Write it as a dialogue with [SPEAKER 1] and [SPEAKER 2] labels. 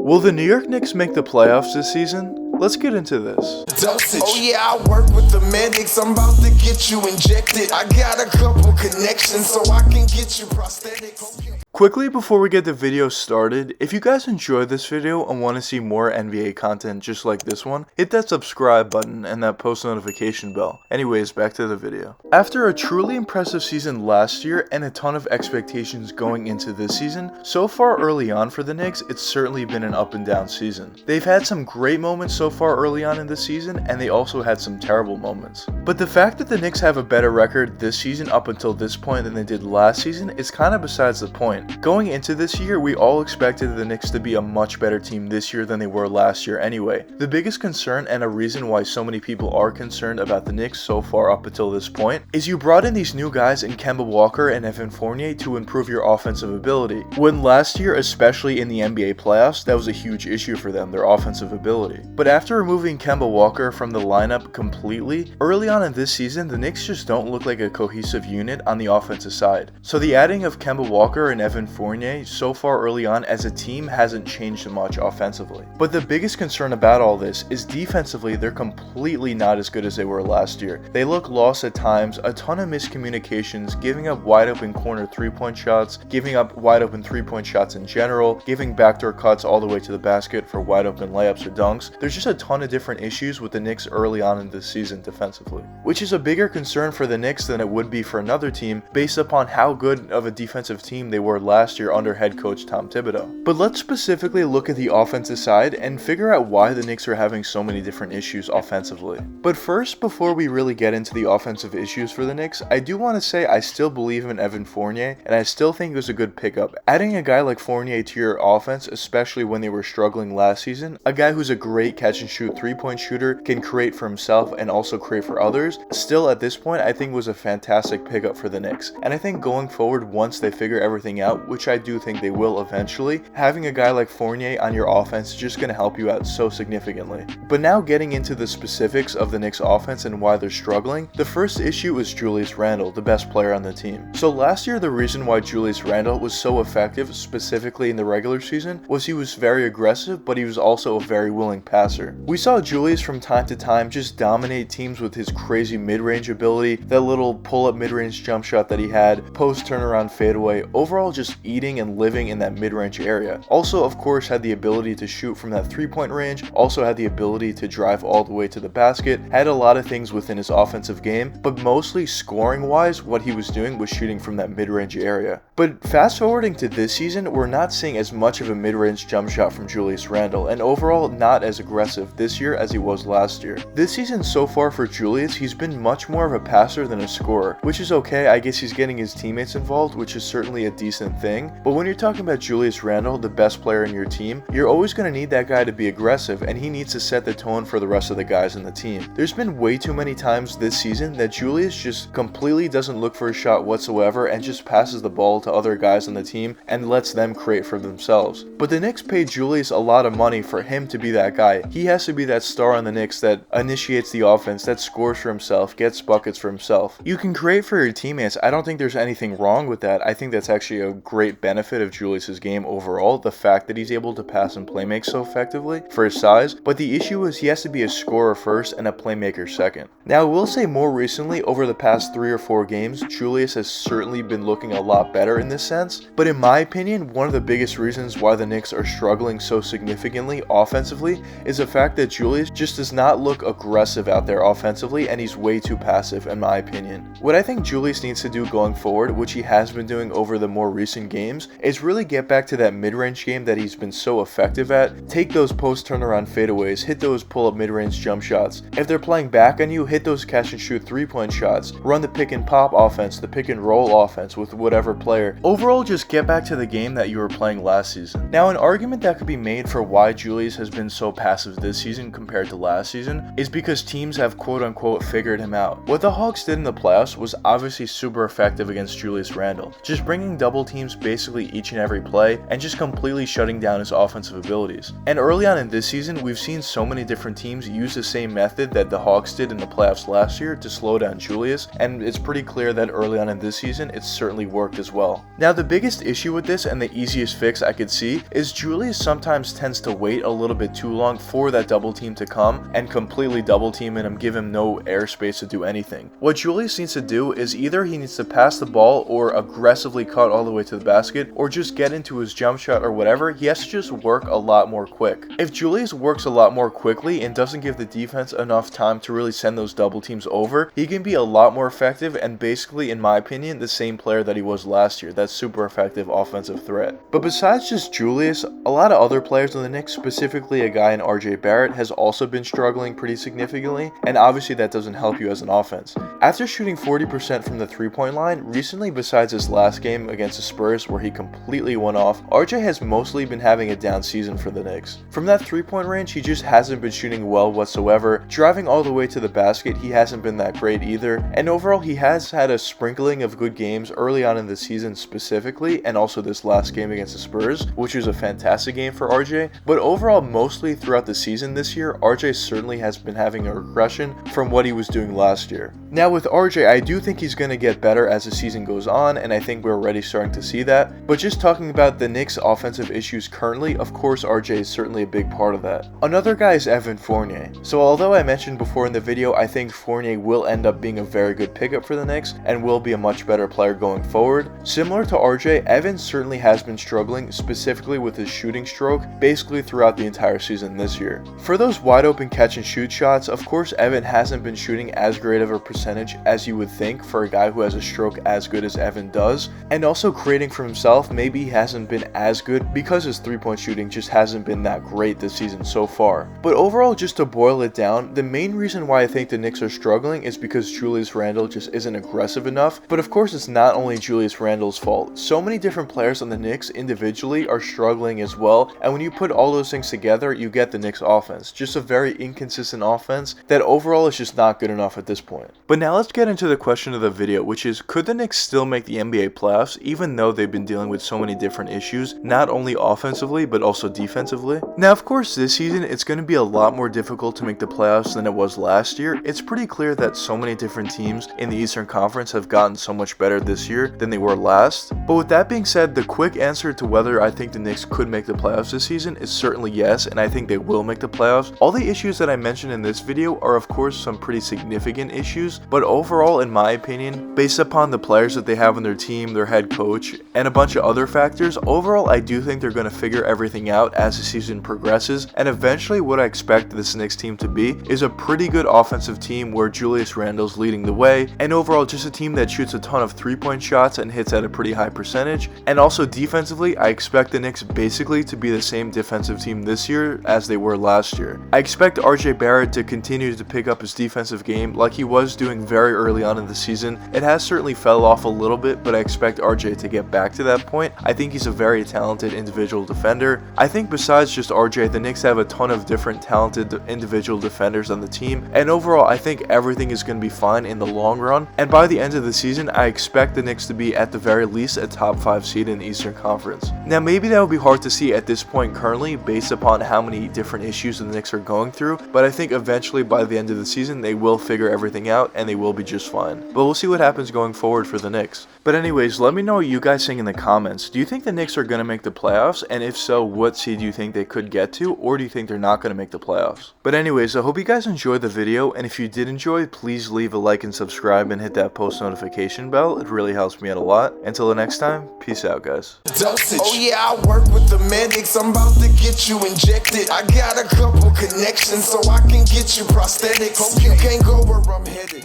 [SPEAKER 1] Will the New York Knicks make the playoffs this season? Let's get into this.
[SPEAKER 2] Dosage. Oh yeah, I work with the medics. I'm about to get you injected. I got a couple connections so I can get you prosthetic. Okay.
[SPEAKER 1] Quickly before we get the video started, if you guys enjoyed this video and want to see more NBA content just like this one, hit that subscribe button and that post notification bell. Anyways, back to the video. After a truly impressive season last year and a ton of expectations going into this season, so far early on for the Knicks, it's certainly been an up and down season. They've had some great moments so far early on in the season, and they also had some terrible moments. But the fact that the Knicks have a better record this season up until this point than they did last season is kind of besides the point. Going into this year, we all expected the Knicks to be a much better team this year than they were last year anyway. The biggest concern and a reason why so many people are concerned about the Knicks so far up until this point is you brought in these new guys in Kemba Walker and Evan Fournier to improve your offensive ability. When last year, especially in the NBA playoffs, that was a huge issue for them, their offensive ability. But after removing Kemba Walker from the lineup completely, early on in this season, the Knicks just don't look like a cohesive unit on the offensive side. So the adding of Kemba Walker and Evan Fournier so far early on as a team hasn't changed much offensively. But the biggest concern about all this is defensively, they're completely not as good as they were last year. They look lost at times, a ton of miscommunications, giving up wide open corner 3-point shots, giving up wide open 3-point shots in general, giving backdoor cuts all the way to the basket for wide open layups or dunks. There's just a ton of different issues with the Knicks early on in this season defensively, which is a bigger concern for the Knicks than it would be for another team based upon how good of a defensive team they were last year under head coach Tom Thibodeau. But let's specifically look at the offensive side and figure out why the Knicks are having so many different issues offensively. But first, before we really get into the offensive issues for the Knicks, I do want to say I still believe in Evan Fournier, and I still think it was a good pickup. Adding a guy like Fournier to your offense, especially when they were struggling last season, a guy who's a great catch and shoot 3-point shooter, can create for himself and also create for others, still at this point I think was a fantastic pickup for the Knicks. And I think going forward, once they figure everything out, which I do think they will eventually, having a guy like Fournier on your offense is just going to help you out so significantly. But now getting into the specifics of the Knicks offense and why they're struggling, the first issue is Julius Randle, the best player on the team. So last year, the reason why Julius Randle was so effective, specifically in the regular season, was he was very aggressive, but he was also a very willing passer. We saw Julius from time to time just dominate teams with his crazy mid-range ability, that little pull-up mid-range jump shot that he had, post turnaround fadeaway, overall just eating and living in that mid-range area. Also, of course, had the ability to shoot from that 3-point range, also had the ability to drive all the way to the basket, had a lot of things within his offensive game, but mostly scoring-wise, what he was doing was shooting from that mid-range area. But fast forwarding to this season, we're not seeing as much of a mid-range jump shot from Julius Randle, and overall not as aggressive this year as he was last year. This season so far for Julius, he's been much more of a passer than a scorer, which is okay. I guess he's getting his teammates involved, which is certainly a decent thing. But when you're talking about Julius Randle, the best player in your team, you're always going to need that guy to be aggressive, and he needs to set the tone for the rest of the guys in the team. There's been way too many times this season that Julius just completely doesn't look for a shot whatsoever and just passes the ball to other guys on the team and lets them create for themselves. But the Knicks paid Julius a lot of money for him to be that guy. He has to be that star on the Knicks that initiates the offense, that scores for himself, gets buckets for himself. You can create for your teammates. I don't think there's anything wrong with that. I think that's actually a great benefit of Julius's game overall, the fact that he's able to pass and play make so effectively for his size. But the issue is he has to be a scorer first and a playmaker second. Now, I will say more recently, over the past 3 or 4 games, Julius has certainly been looking a lot better in this sense. But in my opinion, one of the biggest reasons why the Knicks are struggling so significantly offensively is the fact that Julius just does not look aggressive out there offensively, and he's way too passive in my opinion. What I think Julius needs to do going forward, which he has been doing over the more recent games, is really get back to that mid-range game that he's been so effective at. Take those post turnaround fadeaways, hit those pull-up mid-range jump shots. If they're playing back on you, hit those catch and shoot 3-point shots. Run the pick and pop offense, the pick and roll offense with whatever player. Overall, just get back to the game that you were playing last season. Now, an argument that could be made for why Julius has been so passive this season compared to last season is because teams have quote-unquote figured him out. What the Hawks did in the playoffs was obviously super effective against Julius Randle. Just bringing double teams teams basically each and every play and just completely shutting down his offensive abilities. And early on in this season, we've seen so many different teams use the same method that the Hawks did in the playoffs last year to slow down Julius, and it's pretty clear that early on in this season, it's certainly worked as well. Now, the biggest issue with this and the easiest fix I could see is Julius sometimes tends to wait a little bit too long for that double team to come and completely double team him and give him no airspace to do anything. What Julius needs to do is either he needs to pass the ball or aggressively cut all the way to the basket, or just get into his jump shot or whatever. He has to just work a lot more quick. If Julius works a lot more quickly and doesn't give the defense enough time to really send those double teams over, he can be a lot more effective and basically, in my opinion, the same player that he was last year. That's super effective offensive threat. But besides just Julius, a lot of other players on the Knicks, specifically a guy in RJ Barrett, has also been struggling pretty significantly, and obviously that doesn't help you as an offense. After shooting 40% from the three-point line, recently besides his last game against the Spurs where he completely went off, RJ has mostly been having a down season for the Knicks. From that three-point range, he just hasn't been shooting well whatsoever. Driving all the way to the basket, he hasn't been that great either, and overall he has had a sprinkling of good games early on in the season specifically, and also this last game against the Spurs, which was a fantastic game for RJ, but overall mostly throughout the season this year, RJ certainly has been having a regression from what he was doing last year. Now with RJ, I do think he's going to get better as the season goes on, and I think we're already starting to see that, but just talking about the Knicks' offensive issues currently, of course RJ is certainly a big part of that. Another guy is Evan Fournier. So although I mentioned before in the video, I think Fournier will end up being a very good pickup for the Knicks and will be a much better player going forward. Similar to RJ, Evan certainly has been struggling, specifically with his shooting stroke, basically throughout the entire season this year. For those wide open catch and shoot shots, of course Evan hasn't been shooting as great of a percentage as you would think for a guy who has a stroke as good as Evan does, and also creating for himself, maybe he hasn't been as good because his three-point shooting just hasn't been that great this season so far. But overall, just to boil it down, the main reason why I think the Knicks are struggling is because Julius Randle just isn't aggressive enough, but of course it's not only Julius Randle's fault. So many different players on the Knicks individually are struggling as well, and when you put all those things together, you get the Knicks offense. Just a very inconsistent offense that overall is just not good enough at this point. But now let's get into the question of the video, which is, could the Knicks still make the NBA playoffs even though they've been dealing with so many different issues, not only offensively but also defensively? Now of course this season it's going to be a lot more difficult to make the playoffs than it was last year. It's pretty clear that so many different teams in the Eastern Conference have gotten so much better this year than they were last. But with that being said, the quick answer to whether I think the Knicks could make the playoffs this season is certainly yes, and I think they will make the playoffs. All the issues that I mentioned in this video are of course some pretty significant issues, but overall in my opinion, based upon the players that they have on their team, their head coach, and a bunch of other factors, overall I do think they're going to figure everything out as the season progresses, and eventually what I expect this Knicks team to be is a pretty good offensive team where Julius Randle's leading the way, and overall just a team that shoots a ton of three-point shots and hits at a pretty high percentage. And also defensively, I expect the Knicks basically to be the same defensive team this year as they were last year. I expect RJ Barrett to continue to pick up his defensive game like he was doing very early on in the season. It has certainly fell off a little bit, but I expect RJ to get back to that point. I think he's a very talented individual defender. I think besides just RJ, the Knicks have a ton of different talented individual defenders on the team, and overall I think everything is going to be fine in the long run, and by the end of the season I expect the Knicks to be at the very least a top 5 seed in the Eastern Conference. Now maybe that would be hard to see at this point currently based upon how many different issues the Knicks are going through, but I think eventually by the end of the season they will figure everything out and they will be just fine. But we'll see what happens going forward for the Knicks. But anyways, let me know what you guys think in the comments. Do you think the Knicks are going to make the playoffs? And if so, what seed do you think they could get to? Or do you think they're not going to make the playoffs? But anyways, I hope you guys enjoyed the video, and if you did enjoy, please leave a like and subscribe and hit that post notification bell. It really helps me out a lot. Until the next time, peace out guys.
[SPEAKER 2] Dosage. Oh yeah, I work with the medics. I'm about to get you injected. I got a couple connections so I can get you prosthetics. Hope you can't go where I'm headed.